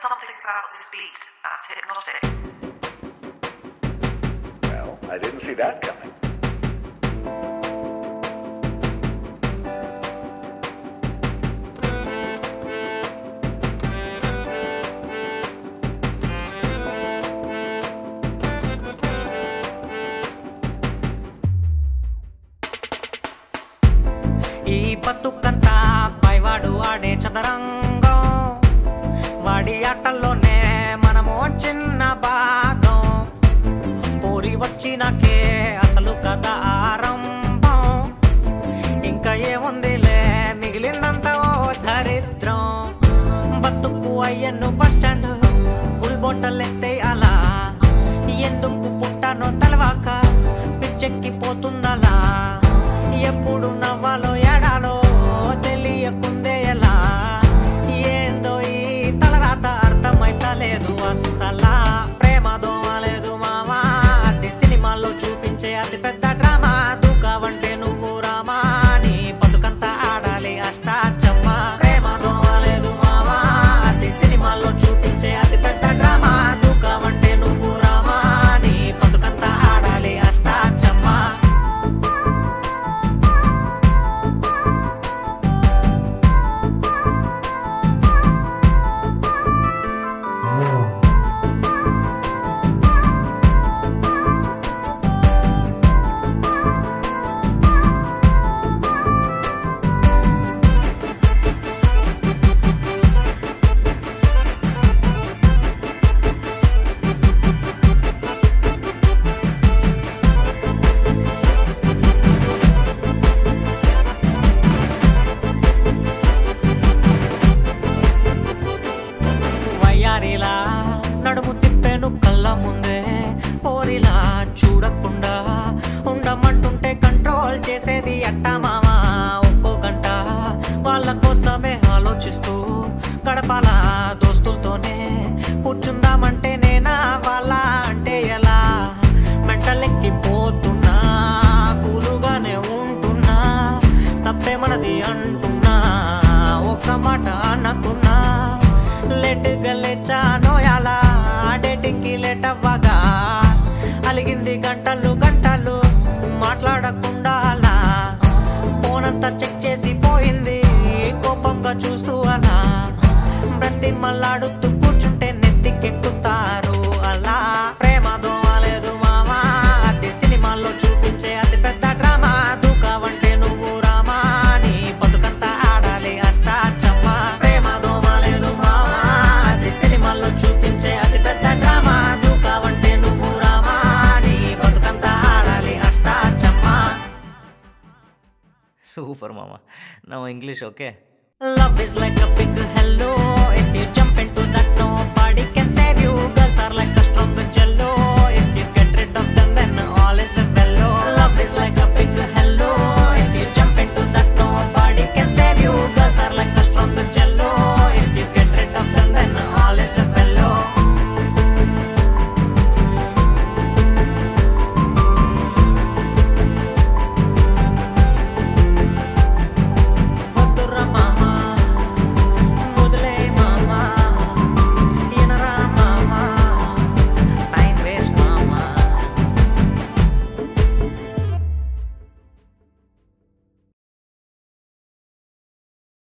There's something about this beat that's hypnotic. Well, I didn't see that coming. ఈ బతుకంతా పైవాడు ఆడే చదరంగం, వాడి ఆటల్లోనే మనము చిన్న భాగం. పోరి వచ్చినాకే అసలు కథ ఆరంభం, ఇంకా ఏముందిలే మిగిలిందంతా ఓ దరిద్రం. బతుకు అయ్యను బస్టాండ్ ఫుల్ బొట్టలు ఎత్తే అలా, ఎందుకు పుట్టానో తెలవాక పిచ్చెక్కిపోతుందలా. ఎప్పుడు నవ్వాలో ఎడాలో తెలియకుందే ఎలా, ఏందో ఈ తలరాత అర్థమైతలేదు అస్సలా. ప్రేమ దోమలేదు మామా, అది సినిమాల్లో చూపించే అతి పెద్ద డ్రామా. దూకావంటే నువ్వు రామా, నీ బతుకంతా ఆడాలి అష్టాచమ్మా. ప్రేమ దోమలేదు మామా, అది సినిమాల్లో చూపించే అతి పెద్ద డ్రామా. దూకావంటే నువ్వు రామా, నీ బతుకంతా ఆడాలి అష్టాచమ్మా. వయ్యారిలా నడుము తిప్పాను కళ్ళ ముందే, పోరిలా చూడకుండా ఉండమంటుంటే కంట్రోల్ చేసేది అట్టా మామా. ఒక్కో గంట వాళ్ళ కోసమే ఆలోచిస్తూ గడపాల దోస్తులతోనే, కూర్చుందామంటే నేనా వాళ్ళ అంటే ఎలా. మెంటలెక్కిపోతున్నా, కూలుగానే ఉంటున్నా, తప్పే మనది అంటున్నా, ఒక్క మాట అనకున్నా. లేటుగా లేచానో అలా, డేటింగ్కి లేట్ అవ్వగా అలిగింది గంటలు గంటలు మాట్లాడకుండా అలా. ఫోన్ అంతా చెక్ చేసి పోయింది కోపంగా చూస్తూ అలా. బ్రతిమలాడుతూ కూర్చుంటే నెత్తికెక్కుతారు అలా. ప్రేమ దోమలేదు మామా, అది సినిమాల్లో చూపించే అతి పెద్ద డ్రామా. దూకావంటే నువ్వు రామా, నీ బతుకంతా ఆడాలి అష్టాచమ్మా. ప్రేమ దోమలేదు మామా, అది సినిమాల్లో చూపించే అతి పెద్ద డ్రామా. దూకావంటే నువ్వు రామా, నీ బతుకంతా ఆడాలి అష్టాచమ్మా. సూపర్ మామా, నా English okay. Love is like a big hello,